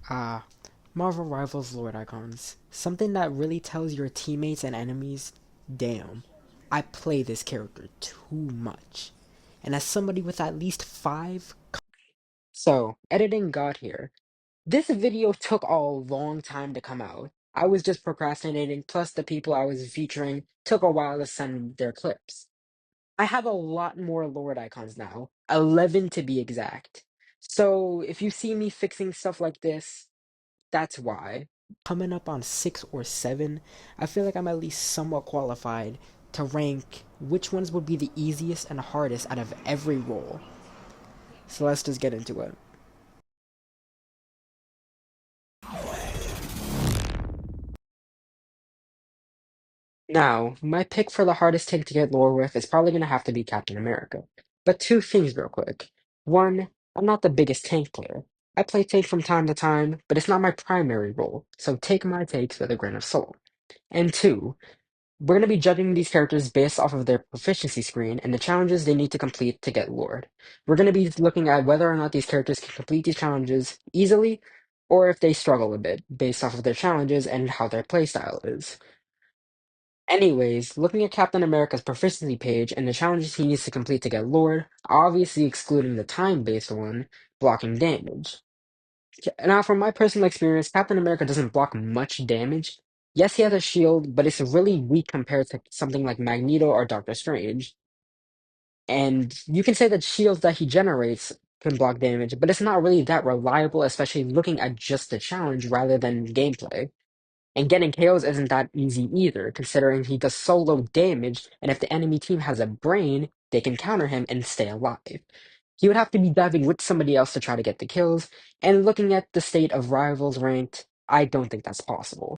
Ah, Marvel Rivals Lord Icons. Something that really tells your teammates and enemies, damn, I play this character too much. And as somebody with at least 5. So, editing got here. This video took a long time to come out. I was just procrastinating, plus the people I was featuring took a while to send their clips. I have a lot more Lord icons now, 11 to be exact. So if you see me fixing stuff like this, that's why. Coming up on 6 or 7, I feel like I'm at least somewhat qualified to rank which ones would be the easiest and hardest out of every role. So let's just get into it. Now, my pick for the hardest tank to get lore with is probably going to have to be Captain America. But two things real quick. One, I'm not the biggest tank player. I play tank from time to time, but it's not my primary role, so take my takes with a grain of salt. And two, we're going to be judging these characters based off of their proficiency screen and the challenges they need to complete to get lured. We're going to be looking at whether or not these characters can complete these challenges easily, or if they struggle a bit based off of their challenges and how their playstyle is. Anyways, looking at Captain America's proficiency page and the challenges he needs to complete to get lured, obviously excluding the time-based one, blocking damage. Now, from my personal experience, Captain America doesn't block much damage. Yes, he has a shield, but it's really weak compared to something like Magneto or Doctor Strange. And you can say that shields that he generates can block damage, but it's not really that reliable, especially looking at just the challenge rather than gameplay. And getting KOs isn't that easy either, considering he does solo damage, and if the enemy team has a brain, they can counter him and stay alive. He would have to be diving with somebody else to try to get the kills, and looking at the state of rivals ranked, I don't think that's possible.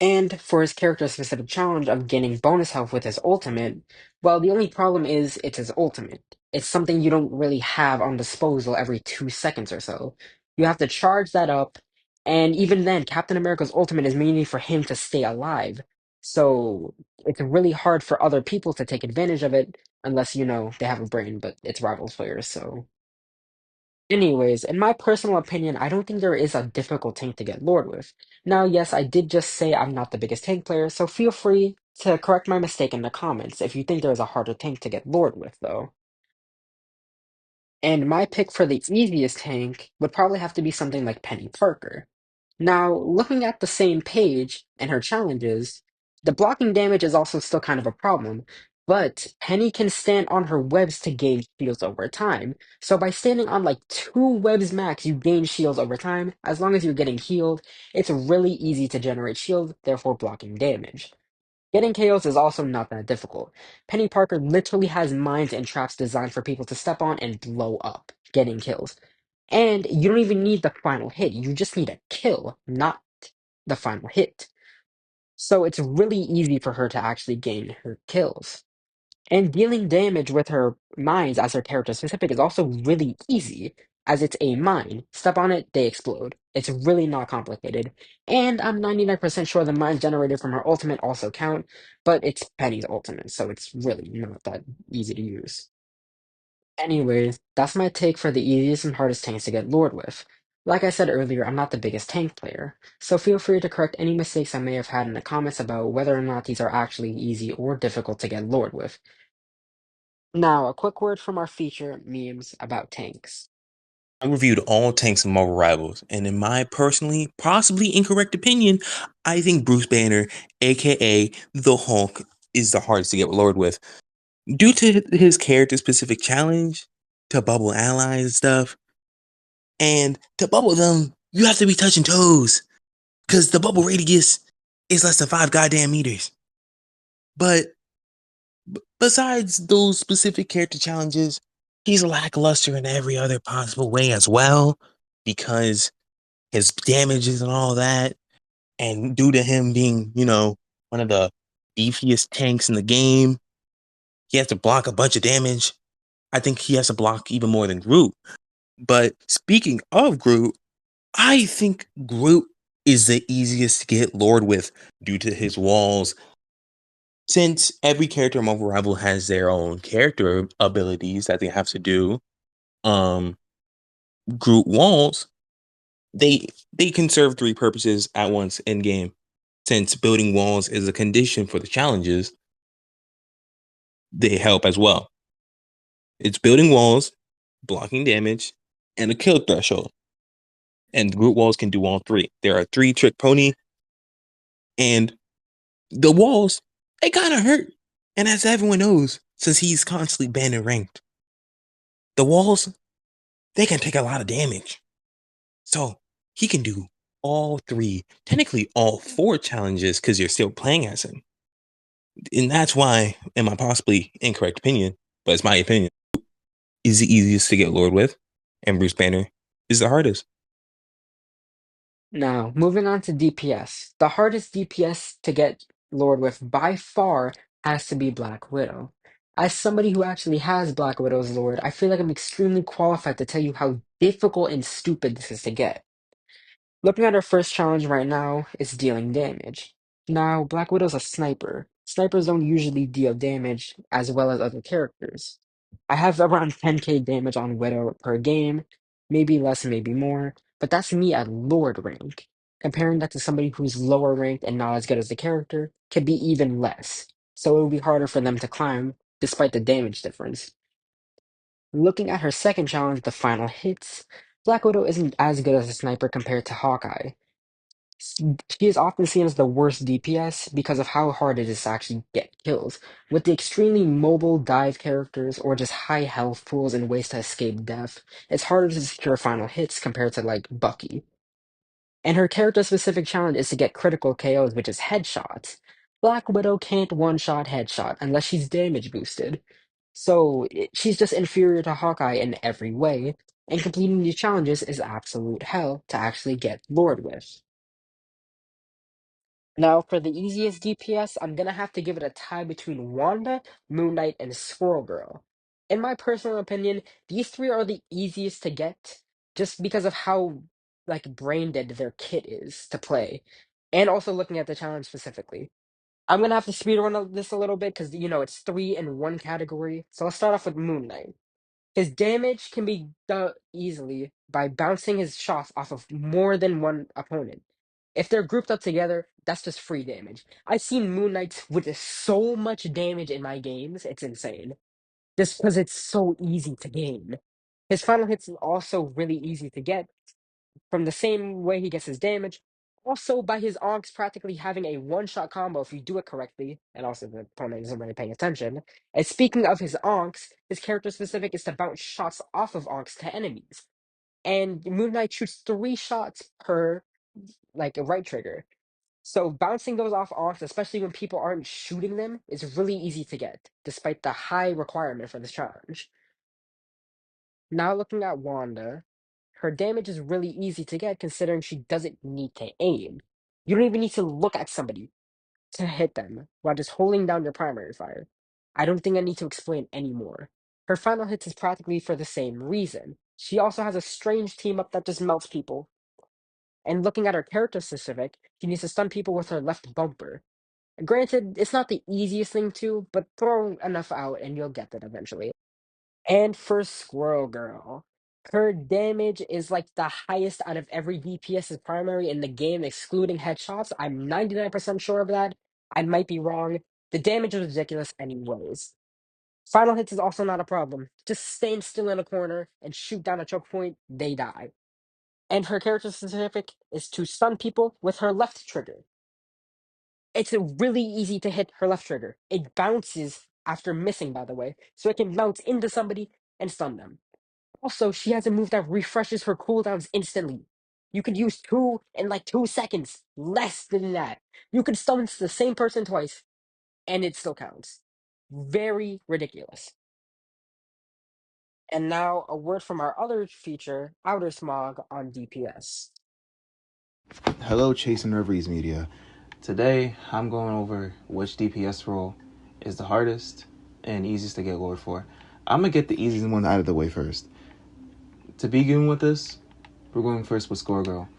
And for his character-specific challenge of gaining bonus health with his ultimate, well, the only problem is it's his ultimate. It's something you don't really have on disposal every 2 seconds or so. You have to charge that up, and even then, Captain America's ultimate is mainly for him to stay alive. So it's really hard for other people to take advantage of it unless, they have a brain, but it's Rivals players, so. Anyways, in my personal opinion, I don't think there is a difficult tank to get lured with. Now, yes, I did just say I'm not the biggest tank player, so feel free to correct my mistake in the comments if you think there is a harder tank to get lured with, though. And my pick for the easiest tank would probably have to be something like Penny Parker. Now, looking at the same page and her challenges, the blocking damage is also still kind of a problem, but Penny can stand on her webs to gain shields over time. So by standing on like 2 webs max, you gain shields over time. As long as you're getting healed, it's really easy to generate shields, therefore blocking damage. Getting KOs is also not that difficult. Penny Parker literally has mines and traps designed for people to step on and blow up, getting kills. And you don't even need the final hit. You just need a kill, not the final hit. So it's really easy for her to actually gain her kills. And dealing damage with her mines as her character specific is also really easy, as it's a mine. Step on it, they explode. It's really not complicated. And I'm 99% sure the mines generated from her ultimate also count, but it's Penny's ultimate, so it's really not that easy to use. Anyways, that's my take for the easiest and hardest tanks to get lured with. Like I said earlier, I'm not the biggest tank player, so feel free to correct any mistakes I may have had in the comments about whether or not these are actually easy or difficult to get lured with. Now, a quick word from our feature memes about tanks. I reviewed all tanks in Marvel Rivals, and in my personally, possibly incorrect opinion, I think Bruce Banner, aka the Hulk, is the hardest to get lured with. Due to his character specific challenge to bubble allies and stuff, and to bubble them, you have to be touching toes, because the bubble radius is less than 5 goddamn meters. But besides those specific character challenges, he's lackluster in every other possible way as well, because his damages and all that, and due to him being, one of the beefiest tanks in the game, he has to block a bunch of damage. I think he has to block even more than Groot. But speaking of Groot, I think Groot is the easiest to get lured with due to his walls. Since every character in Marvel Rival has their own character abilities that they have to do, um, Groot walls they can serve three purposes at once in game. Since building walls is a condition for the challenges, they help as well. It's building walls, blocking damage, and a kill threshold. And group walls can do all three. There are three trick pony, and the walls, they kind of hurt. And as everyone knows, since he's constantly banned and ranked, the walls, they can take a lot of damage. So he can do all three, technically all four challenges because you're still playing as him. And that's why, in my possibly incorrect opinion, but it's my opinion, is the easiest to get lured with, and Bruce Banner is the hardest. Now, moving on to DPS. The hardest DPS to get lured with by far has to be Black Widow. As somebody who actually has Black Widow's lured, I feel like I'm extremely qualified to tell you how difficult and stupid this is to get. Looking at our first challenge right now, it's dealing damage. Now, Black Widow's a sniper. Snipers don't usually deal damage as well as other characters. I have around 10k damage on Widow per game, maybe less, maybe more, but that's me at Lord rank. Comparing that to somebody who's lower ranked and not as good as the character could be even less, so it would be harder for them to climb despite the damage difference. Looking at her second challenge, the final hits, Black Widow isn't as good as a sniper compared to Hawkeye. S- She is often seen as the worst DPS because of how hard it is to actually get kills. With the extremely mobile dive characters or just high health pools and ways to escape death, it's harder to secure final hits compared to like Bucky. And her character specific challenge is to get critical KOs, which is headshots. Black Widow can't one shot headshot unless she's damage boosted. So she's just inferior to Hawkeye in every way, and completing these challenges is absolute hell to actually get lured with. Now, for the easiest DPS, I'm gonna have to give it a tie between Wanda, Moon Knight, and Squirrel Girl. In my personal opinion, these three are the easiest to get just because of how like brain dead their kit is to play. And also looking at the challenge specifically. I'm gonna have to speedrun this a little bit because it's three in one category. So let's start off with Moon Knight. His damage can be done easily by bouncing his shots off of more than one opponent. If they're grouped up together, that's just free damage. I've seen Moon Knights with so much damage in my games, it's insane. Just because it's so easy to gain. His final hits is also really easy to get from the same way he gets his damage. Also, by his Onks practically having a one-shot combo if you do it correctly, and also the opponent isn't really paying attention. And speaking of his Onks, his character specific is to bounce shots off of Onks to enemies. And Moon Knight shoots 3 shots per like a right trigger. So bouncing those off Onks, especially when people aren't shooting them, is really easy to get, despite the high requirement for this challenge. Now looking at Wanda, her damage is really easy to get considering she doesn't need to aim. You don't even need to look at somebody to hit them while just holding down your primary fire. I don't think I need to explain anymore. Her final hits is practically for the same reason. She also has a strange team up that just melts people. And looking at her character specific, she needs to stun people with her left bumper. Granted, it's not the easiest thing to, but throw enough out and you'll get that eventually. And for Squirrel Girl, her damage is like the highest out of every DPS's primary in the game, excluding headshots. I'm 99% sure of that. I might be wrong. The damage is ridiculous, anyways. Final hits is also not a problem. Just stand still in a corner and shoot down a choke point, they die. And her character specific is to stun people with her left trigger. It's a really easy to hit her left trigger. It bounces after missing, by the way, so it can bounce into somebody and stun them. Also, she has a move that refreshes her cooldowns instantly. You could use two in like 2 seconds, less than that. You could stun the same person twice, and it still counts. Very ridiculous. And now, a word from our other feature, Outer Smog on DPS. Hello, Chase and Reveries Media. Today, I'm going over which DPS role is the hardest and easiest to get lore for. I'm going to get the easiest one out of the way first. To begin with this, we're going first with Score Girl.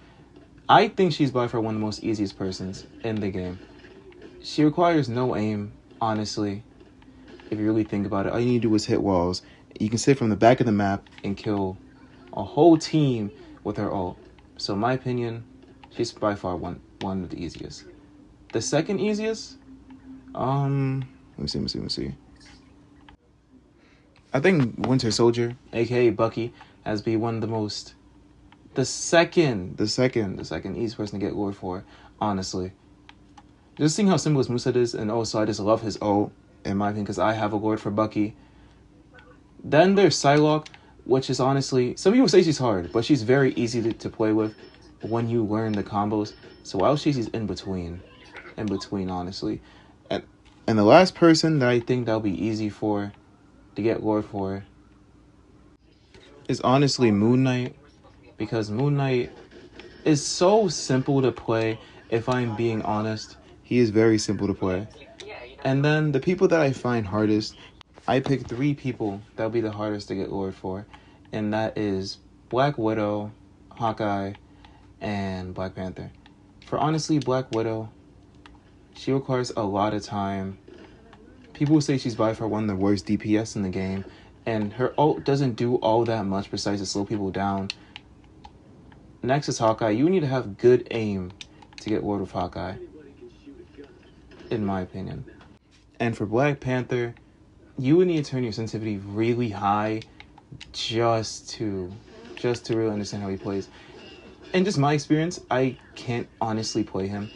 I think she's by far one of the most easiest persons in the game. She requires no aim, honestly. If you really think about it, all you need to do is hit walls. You can sit from the back of the map and kill a whole team with her ult. So in my opinion, she's by far one of the easiest. The second easiest, let me see. I think Winter Soldier, aka Bucky, has been one of the most. The second easiest person to get Lord for, honestly. Just seeing how simple his moveset is, and also I just love his ult, in my opinion, because I have a Lord for Bucky. Then there's Psylocke, which is honestly, some people say she's hard, but she's very easy to play with when you learn the combos. So Wild Stacy's in between, honestly. And the last person that I think that'll be easy for to get Lord for is honestly Moon Knight, because Moon Knight is so simple to play. If I'm being honest, he is very simple to play. And then the people that I find hardest, I picked 3 people that'll be the hardest to get Lord for, and that is Black Widow, Hawkeye, and Black Panther. For honestly, Black Widow, she requires a lot of time. People say she's by far one of the worst DPS in the game, and her ult doesn't do all that much besides to slow people down. Next is Hawkeye. You need to have good aim to get Lord with Hawkeye, in my opinion. And for Black Panther, you would need to turn your sensitivity really high just to really understand how he plays. And just my experience, I can't honestly play him,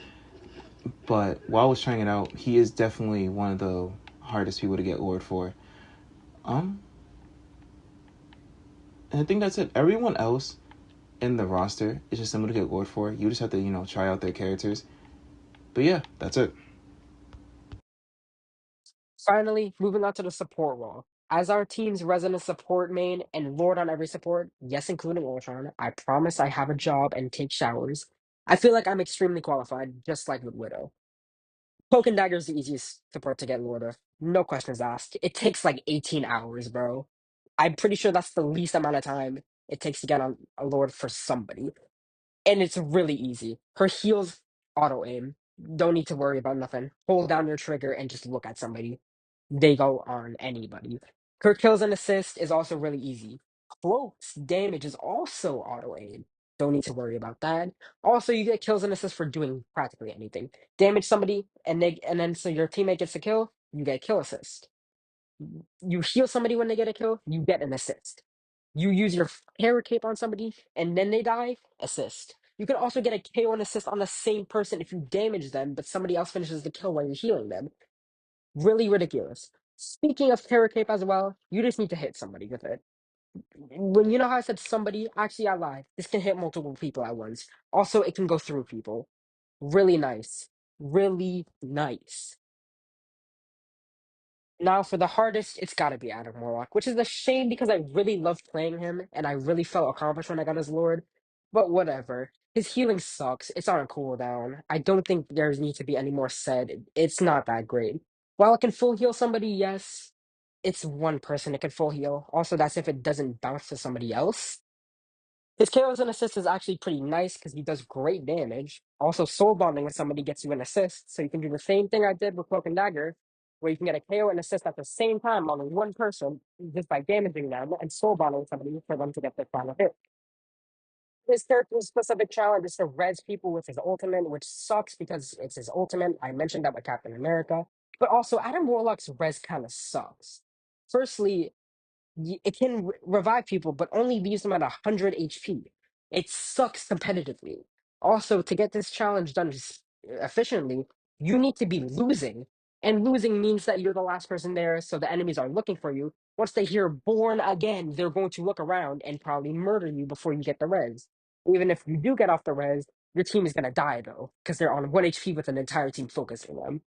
but while I was trying it out, he is definitely one of the hardest people to get Lord for. And I think that's it. Everyone else in the roster is just simple to get Lord for. You just have to, try out their characters. But yeah, that's it. Finally, moving on to the support role. As our team's resident support main and lord on every support, yes, including Ultron, I promise I have a job and take showers. I feel like I'm extremely qualified, just like with Widow. Cloak and Dagger is the easiest support to get Lord of. No questions asked. It takes like 18 hours, bro. I'm pretty sure that's the least amount of time it takes to get on a Lord for somebody. And it's really easy. Her heals auto aim. Don't need to worry about nothing. Hold down your trigger and just look at somebody. They go on anybody. Her kills and assist is also really easy. Cloak's damage is also auto aim. Don't need to worry about that. Also, you get kills and assists for doing practically anything. Damage somebody, and then so your teammate gets a kill, you get kill assist. You heal somebody when they get a kill, you get an assist. You use your terror cape on somebody and then they die, assist. You can also get a KO and assist on the same person if you damage them, but somebody else finishes the kill while you're healing them. Really ridiculous. Speaking of terror cape as well, you just need to hit somebody with it. When you know how I said somebody, actually I lied. This can hit multiple people at once. Also, it can go through people. Really nice. Really nice. Now, for the hardest, it's got to be Adam Warlock, which is a shame because I really loved playing him and I really felt accomplished when I got his Lord. But whatever. His healing sucks. It's on a cooldown. I don't think there needs to be any more said. It's not that great. While it can full heal somebody, yes, it's one person it can full heal. Also, that's if it doesn't bounce to somebody else. His KOs and assists is actually pretty nice because he does great damage. Also, soul bonding with somebody gets you an assist, so you can do the same thing I did with Cloak and Dagger, where you can get a KO and assist at the same time on one person just by damaging them and soul bonding with somebody for them to get their final hit. His character's specific challenge is to res people with his ultimate, which sucks because it's his ultimate. I mentioned that with Captain America. But also, Adam Warlock's res kind of sucks. Firstly, it can revive people, but only leaves them at 100 HP. It sucks competitively. Also, to get this challenge done efficiently, you need to be losing. And losing means that you're the last person there, so the enemies are looking for you. Once they hear born again, they're going to look around and probably murder you before you get the res. Even if you do get off the res, your team is going to die though, because they're on 1 HP with an entire team focusing them.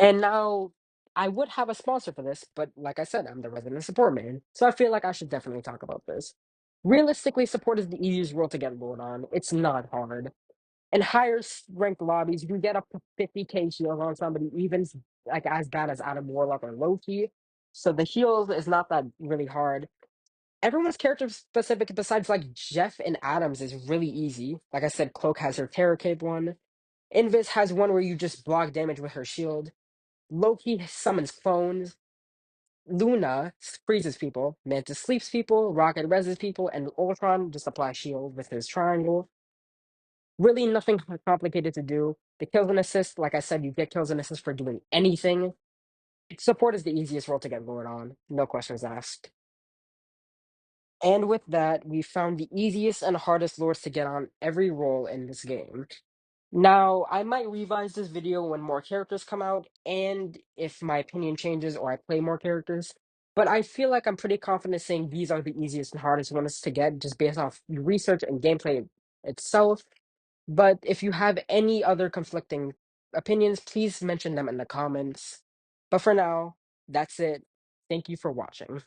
And now I would have a sponsor for this, but like I said, I'm the resident support man. So I feel like I should definitely talk about this. Realistically, support is the easiest role to get Lord on. It's not hard. In higher ranked lobbies, you can get up to 50k heals on somebody, even like as bad as Adam Warlock or Loki. So the heals is not that really hard. Everyone's character specific besides like Jeff and Adams is really easy. Like I said, Cloak has her Terror Cape one. Invis has one where you just block damage with her shield. Loki summons clones. Luna freezes people, Mantis sleeps people, Rocket reses people, and Ultron just applies shield with his triangle. Really nothing complicated to do. The kills and assists, like I said, you get kills and assists for doing anything. Support is the easiest role to get Lord on, no questions asked. And with that, we found the easiest and hardest lords to get on every role in this game. Now, I might revise this video when more characters come out, and if my opinion changes or I play more characters. But I feel like I'm pretty confident saying these are the easiest and hardest ones to get, just based off research and gameplay itself. But if you have any other conflicting opinions, please mention them in the comments. But for now, that's it. Thank you for watching.